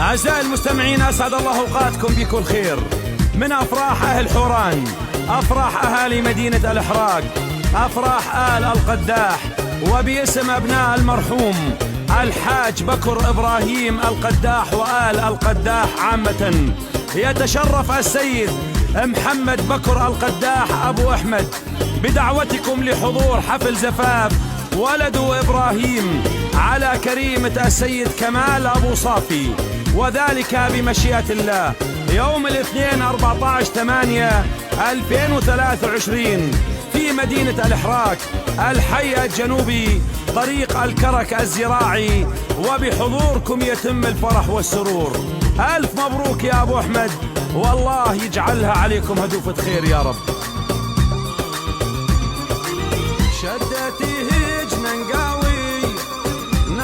أعزائي المستمعين، أسعد الله أوقاتكم بكل خير. من أفراح أهل حوران، أفراح أهالي مدينة الإحراق، أفراح آل القداح، وباسم أبناء المرحوم الحاج بكر إبراهيم القداح وآل القداح عامة، يتشرف السيد محمد بكر القداح أبو أحمد بدعوتكم لحضور حفل زفاف ولده إبراهيم على كريمة السيد كمال أبو صافي، وذلك بمشيئة الله يوم الاثنين 14/8/2023 في مدينة الإحراق، الحي الجنوبي، طريق الكرك الزراعي، وبحضوركم يتم الفرح والسرور. ألف مبروك يا أبو أحمد، والله يجعلها عليكم هدوفة خير يا رب.